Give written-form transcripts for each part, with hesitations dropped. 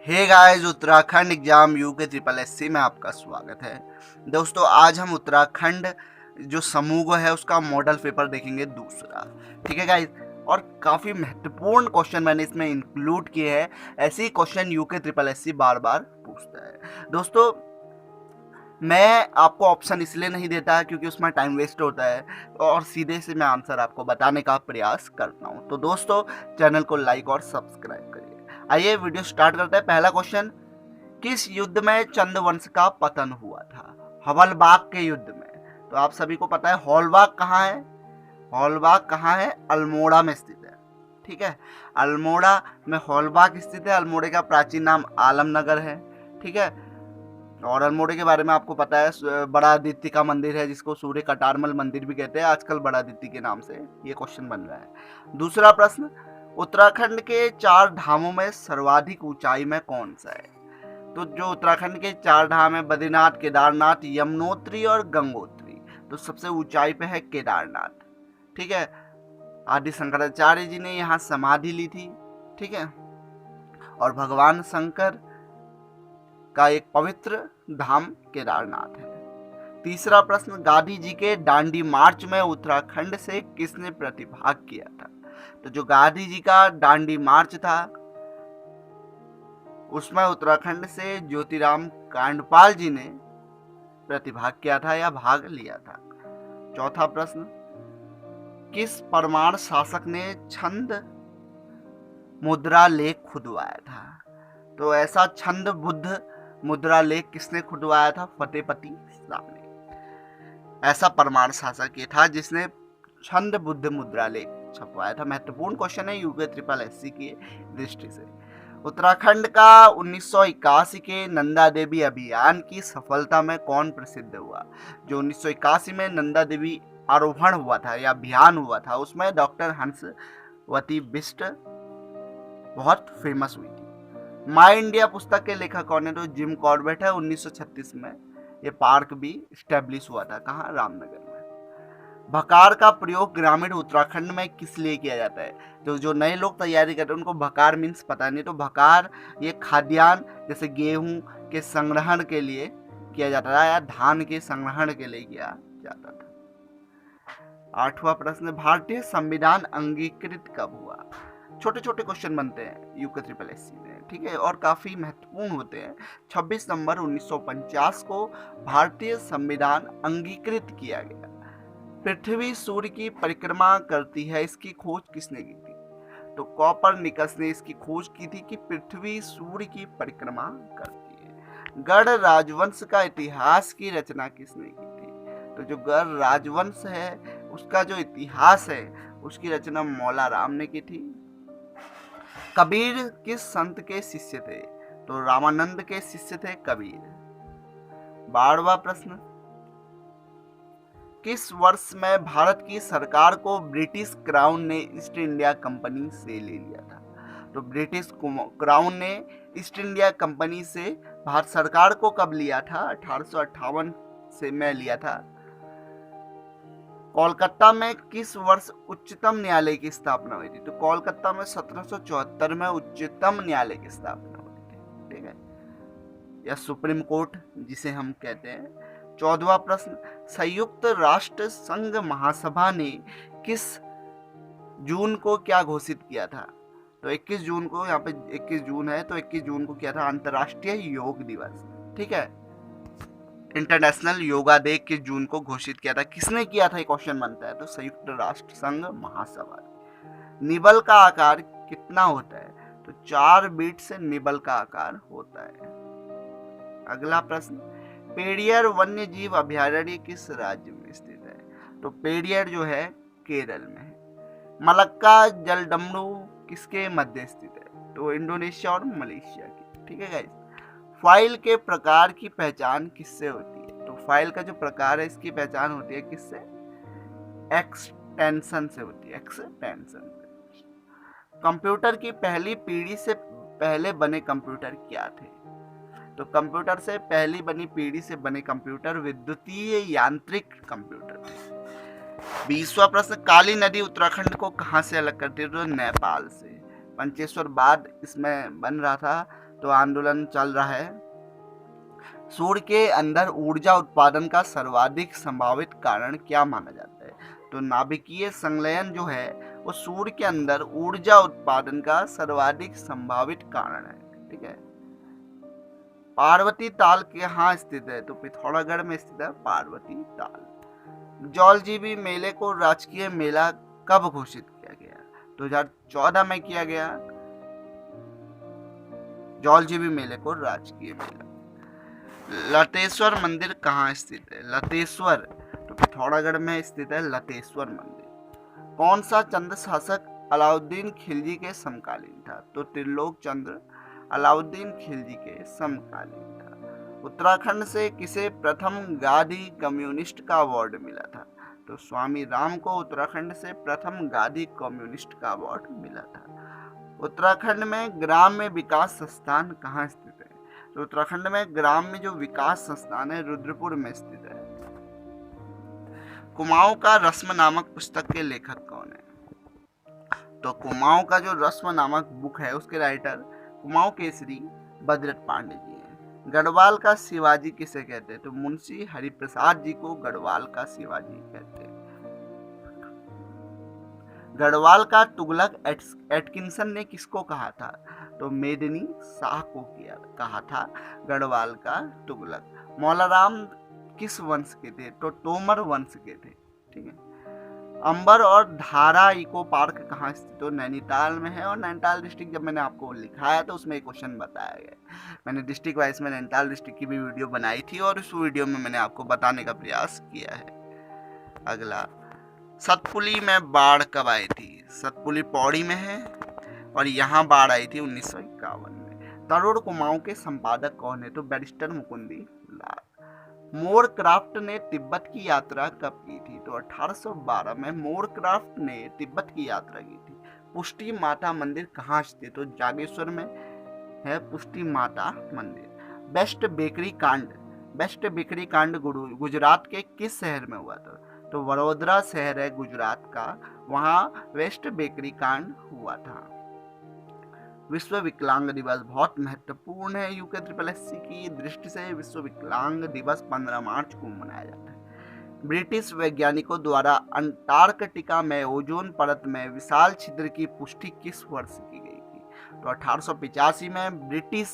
हे guys, Uttarakhand exam UK triple SC में आपका स्वागत है। दोस्तों, आज हम उत्तराखंड जो समूह है उसका मॉडल पेपर देखेंगे दूसरा। ठीक है गाइस, और काफ़ी महत्वपूर्ण क्वेश्चन मैंने इसमें इंक्लूड किए हैं। ऐसे ही क्वेश्चन यूके ट्रिपल एससी बार बार पूछता है। दोस्तों, मैं आपको ऑप्शन इसलिए नहीं देता क्योंकि उसमें टाइम वेस्ट होता है और सीधे से मैं आंसर आपको बताने का प्रयास करता हूँ। तो दोस्तों, चैनल को लाइक और सब्सक्राइब करिए। आइए वीडियो स्टार्ट करते हैं। पहला क्वेश्चन, किस युद्ध में चंद्रवंश का पतन हुआ था? हवलबाग के युद्ध में। तो आप सभी को पता है हॉलबाग कहाँ है। हॉलबाग कहाँ है? अल्मोड़ा में स्थित है। ठीक है, अल्मोड़ा में हॉलबाग स्थित है। अल्मोड़े का प्राचीन नाम आलमनगर है। ठीक है, और अल्मोड़े के बारे में आपको पता है बड़ा आदित्य का मंदिर है जिसको सूर्य कटारमल मंदिर भी कहते हैं। आजकल बड़ा आदित्य के नाम से ये क्वेश्चन बन रहा है। दूसरा प्रश्न, उत्तराखंड के 4 धामों में सर्वाधिक ऊंचाई में कौन सा है? तो जो उत्तराखंड के 4 धाम है, बद्रीनाथ, केदारनाथ, यमुनोत्री और गंगोत्री। तो सबसे ऊंचाई पे है केदारनाथ। ठीक है, आदि शंकराचार्य जी ने यहाँ समाधि ली थी। ठीक है, और भगवान शंकर का एक पवित्र धाम केदारनाथ है। तीसरा प्रश्न, गांधी जी के दांडी मार्च में उत्तराखंड से किसने प्रतिभाग किया था? तो जो गांधी जी का दांडी मार्च था उसमें उत्तराखंड से ज्योतिराम कांडपाल जी ने प्रतिभाग किया था या भाग लिया था। चौथा प्रश्न, किस परमार शासक ने छंद मुद्रा लेख खुदवाया था? तो ऐसा छंद बुद्ध मुद्रा लेख किसने खुदवाया था? फतेहपति शाह ने। ऐसा परमार शासक ये था जिसने छंद बुद्ध मुद्रा लेख छपवाया था। महत्वपूर्ण क्वेश्चन है यूके ट्रिपल एससी की दृष्टि से। उत्तराखंड का 1981 के नंदा देवी अभियान की सफलता में कौन प्रसिद्ध हुआ? जो 1981 में नंदा देवी आरोहण हुआ था या अभियान हुआ था उसमें डॉक्टर हंसवती बिष्ट बहुत फेमस हुई थी। माई इंडिया पुस्तक के लेखक कौन है? तो जिम कॉर्बेट है। 1936 में ये पार्क भी स्टैब्लिश हुआ था। कहाँ? रामनगर में। भकार का प्रयोग ग्रामीण उत्तराखंड में किस लिए किया जाता है? तो जो नए लोग तैयारी करते हैं उनको भकार मीन्स पता नहीं। तो भकार ये खाद्यान्न जैसे गेहूं के संग्रहण के लिए किया जाता था या धान के संग्रहण के लिए किया जाता था। आठवां प्रश्न, भारतीय संविधान अंगीकृत कब हुआ? छोटे छोटे क्वेश्चन बनते हैं यूके ट्रिपल एससी में। ठीक है, और काफी महत्वपूर्ण होते हैं। 26 नवंबर 1949 को भारतीय संविधान अंगीकृत किया गया। पृथ्वी सूर्य की परिक्रमा करती है, इसकी खोज किसने की थी? तो कोपरनिकस ने इसकी खोज की थी कि पृथ्वी सूर्य की परिक्रमा करती है। गढ़ राजवंश का इतिहास की रचना किसने की थी? तो जो गढ़ राजवंश है उसका जो इतिहास है उसकी रचना मौला राम ने की थी। कबीर किस संत के शिष्य थे? तो रामानंद के शिष्य थे कबीर। 12वां प्रश्न, किस वर्ष में भारत की सरकार को ब्रिटिश क्राउन ने ईस्ट इंडिया कंपनी से ले लिया था? तो ब्रिटिश क्राउन ने ईस्ट इंडिया कंपनी से भारत सरकार को कब लिया था? 1858 से में लिया था। कोलकाता में किस वर्ष उच्चतम न्यायालय की स्थापना हुई थी? तो कोलकाता में 1774 में उच्चतम न्यायालय की स्थापना हुई थी। ठीक है, या सुप्रीम कोर्ट जिसे हम कहते हैं। 14वां प्रश्न, संयुक्त राष्ट्र संघ महासभा ने किस जून को क्या घोषित किया था? तो 21 जून को, यहाँ पे 21 जून है तो 21 जून को किया था अंतर्राष्ट्रीय योग दिवस। ठीक है, इंटरनेशनल योगा डे 21 जून को घोषित किया था। किसने किया था ये क्वेश्चन बनता है। तो संयुक्त राष्ट्र संघ महासभा। निबल का आकार कितना होता है? तो 4 बीट से निबल का आकार होता है। अगला प्रश्न, पेरियर वन्य जीव अभयारण्य किस राज्य में स्थित है? तो पेरियर जो है केरल में है। मलक्का जलडमरू किसके मध्य स्थित है? तो इंडोनेशिया और मलेशिया की। ठीक है गाइस, फाइल के प्रकार की पहचान किससे होती है? तो फाइल का जो प्रकार है इसकी पहचान होती है किससे? एक्सटेंशन से होती है। एक्सटेंशन से। कंप्यूटर की पहली पीढ़ी से पहले बने कंप्यूटर क्या थे? तो कंप्यूटर से पहली बनी पीढ़ी से बने कंप्यूटर विद्युतीय यांत्रिक कंप्यूटर थे। 20वां प्रश्न, काली नदी उत्तराखंड को कहां से अलग करती है? तो नेपाल से। पंचेश्वर बाद इसमें बन रहा था तो आंदोलन चल रहा है। सूर्य के अंदर ऊर्जा उत्पादन का सर्वाधिक संभावित कारण क्या माना जाता है? तो नाभिकीय संलयन जो है वो सूर्य के अंदर ऊर्जा उत्पादन का सर्वाधिक संभावित कारण है। ठीक है। पार्वती ताल कहाँ स्थित है? तो पिथौरागढ़ में स्थित है पार्वती ताल। जौलजीबी मेले को राजकीय मेला कब घोषित किया गया? 2014 में किया गया जौलजीबी मेले को राजकीय मेला। लतेश्वर मंदिर कहाँ स्थित है? लतेश्वर तो पिथौरागढ़ में स्थित है लतेश्वर मंदिर। कौन सा चंद्र शासक अलाउद्दीन खिलजी के समकालीन था? तो त्रिलोक चंद्र अलाउद्दीन खिलजी के समकालीन था। उत्तराखंड से किसे प्रथम गांधी कम्युनिस्ट का अवार्ड मिला था? तो स्वामी राम को उत्तराखंड से प्रथम गांधी कम्युनिस्ट का अवार्ड मिला था। उत्तराखंड में ग्राम्य विकास संस्थान कहाँ स्थित है? तो उत्तराखंड में ग्राम्य जो विकास संस्थान है रुद्रपुर में स्थित है। कुमाऊं का रस्म नामक पुस्तक के लेखक कौन है? तो कुमाऊं का जो रस्म नामक बुक है उसके राइटर कुमाऊं केसरी भद्रत पांडे जी हैं। गढ़वाल का शिवाजी किसे कहते हैं? तो मुंशी हरिप्रसाद जी को गढ़वाल का शिवाजी कहते हैं। गढ़वाल का तुगलक एटकिंसन ने किसको कहा था? तो मेदिनी शाह को कहा था गढ़वाल का तुगलक। मौला राम किस वंश के थे? तो तोमर वंश के थे। ठीक है। अंबर और धारा इको पार्क कहाँ स्थित? तो नैनीताल में है। और नैनीताल डिस्ट्रिक्ट जब मैंने आपको लिखाया तो उसमें एक क्वेश्चन बताया गया। मैंने डिस्ट्रिक्ट वाइज में नैनीताल डिस्ट्रिक्ट की भी वीडियो बनाई थी और उस वीडियो में मैंने आपको बताने का प्रयास किया है। अगला, सतपुली में बाढ़ कब आई थी? सतपुली पौड़ी में है और यहाँ बाढ़ आई थी 1951 में। तरुण कुमाऊं के संपादक कौन है? तो बैरिस्टर मुकुंदी लाल। मोरक्राफ्ट ने तिब्बत की यात्रा कब की थी? तो 1812 में मोरक्राफ्ट ने तिब्बत की यात्रा की थी। पुष्टि माता मंदिर कहाँ स्थित? तो जागेश्वर में है पुष्टि माता मंदिर। बेस्ट बेकरी कांड गुजरात के किस शहर में हुआ था? तो वडोदरा शहर है गुजरात का, वहां वेस्ट बेकरी कांड हुआ था। विश्व विकलांग दिवस बहुत महत्वपूर्ण है यूके SSC की दृष्टि से। विश्व विकलांग दिवस 15 मार्च को मनाया जाता है। ब्रिटिश वैज्ञानिकों द्वारा अंटार्कटिका में ओजोन परत में विशाल छिद्र की पुष्टि किस वर्ष की गई थी? तो 1885 में ब्रिटिश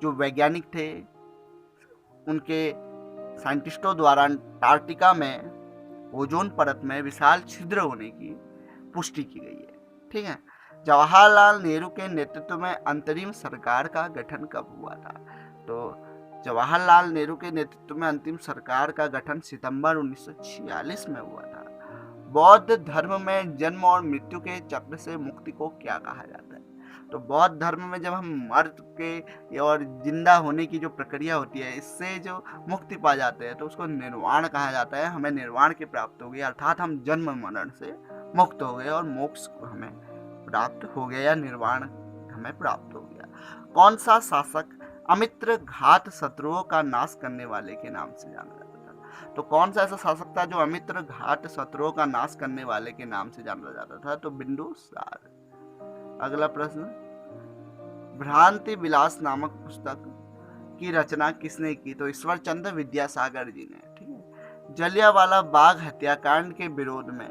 जो वैज्ञानिक थे उनके साइंटिस्टों द्वारा अंटार्कटिका में ओजोन परत में विशाल छिद्र होने की पुष्टि की गई है। ठीक है। जवाहरलाल नेहरू के नेतृत्व में अंतरिम सरकार का गठन कब हुआ था? तो जवाहरलाल नेहरू के नेतृत्व में अंतिम सरकार का गठन सितंबर 1946 में हुआ था। बौद्ध धर्म में जन्म और मृत्यु के चक्र से मुक्ति को क्या कहा जाता है? तो बौद्ध धर्म में जब हम मर के और जिंदा होने की जो प्रक्रिया होती है इससे जो मुक्ति पा जाते हैं तो उसको निर्वाण कहा जाता है। हमें निर्वाण की प्राप्त हो गई, अर्थात हम जन्म मरण से मुक्त हो गए और मोक्ष हमें प्राप्त हो गया या निर्वाण हमें प्राप्त हो गया। कौन सा शासक अमित्र घात शत्रुओं का नाश करने वाले के नाम से जाना जाता था? तो कौन सा ऐसा शासक था जो अमित्र घात शत्रुओं का नाश करने वाले के नाम से जाना जाता था? तो बिंदुसार। अगला प्रश्न, भ्रांति विलास नामक पुस्तक की रचना किसने की? तो ईश्वर चंद्र विद्यासागर जी ने। ठीक है। जलियांवाला बाग हत्याकांड के विरोध में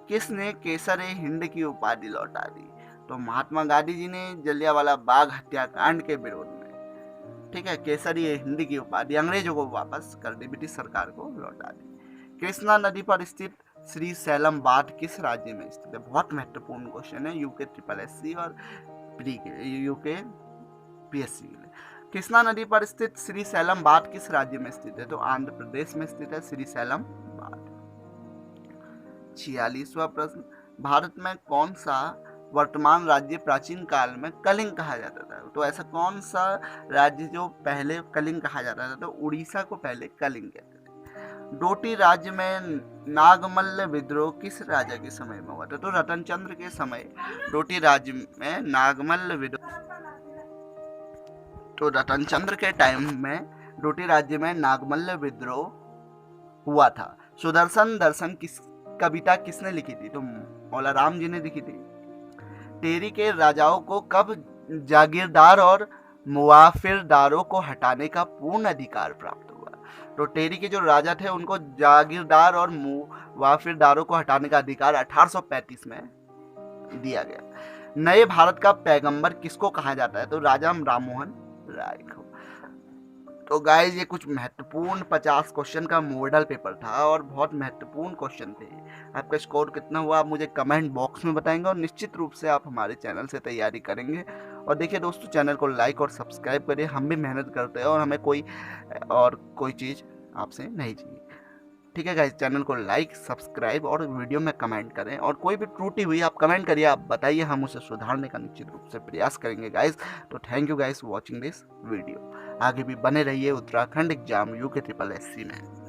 किसने केसर ए हिंद की उपाधि लौटा दी? तो महात्मा गांधी जी ने जलियांवाला बाग हत्याकांड के विरोध में, ठीक है, केसर ए हिंद की उपाधि अंग्रेजों को वापस कर दी, ब्रिटिश सरकार को लौटा दी। कृष्णा नदी पर स्थित श्री सैलम बांध किस राज्य में स्थित है? बहुत महत्वपूर्ण क्वेश्चन है यूके SSC और यूके PSC के लिए। कृष्णा नदी पर स्थित श्री सैलम बांध किस राज्य में स्थित है? तो आंध्र प्रदेश में स्थित है श्री सैलम बांध। 46वां प्रश्न, भारत में कौन सा वर्तमान राज्य प्राचीन काल में कलिंग कहा जाता था? तो ऐसा कौन सा राज्य जो पहले कलिंग कहा जाता था? तो उड़ीसा को पहले कलिंग कहते थे। डोटी राज्य में नागमल्ल विद्रोह किस राजा के समय में हुआ था? तो रतनचंद्र के समय डोटी राज्य में नागमल्ल विद्रोह, तो रतनचंद्र के टाइम में डोटी राज्य में नागमल्ल विद्रोह हुआ था। सुदर्शन दर्शन किस कविता किसने लिखी थी? तो मौला राम जी ने लिखी थी। टेरी के राजाओं को कब जागीरदार और मुआफिरदारों को हटाने का पूर्ण अधिकार प्राप्त हुआ। तो टेरी के जो राजा थे उनको जागीरदार और मुआफिरदारों को हटाने का अधिकार 1835 में दिया गया। नए भारत का पैगंबर किसको कहा जाता है? तो राजा राममोहन राय को। तो गाइस ये कुछ महत्वपूर्ण 50 क्वेश्चन का मॉडल पेपर था और बहुत महत्वपूर्ण क्वेश्चन थे। आपका स्कोर कितना हुआ आप मुझे कमेंट बॉक्स में बताएंगे और निश्चित रूप से आप हमारे चैनल से तैयारी करेंगे। और देखिए दोस्तों, चैनल को लाइक और सब्सक्राइब करिए। हम भी मेहनत करते हैं और हमें कोई चीज़ आपसे नहीं चाहिए। ठीक है गाइस, चैनल को लाइक सब्सक्राइब और वीडियो में कमेंट करें और कोई भी त्रुटि हुई आप कमेंट करिए, आप बताइए, हम उसे सुधारने का निश्चित रूप से प्रयास करेंगे गाइस। तो thank you guys watching this video. आगे भी बने रहिए उत्तराखंड एग्जाम यूके SSC में।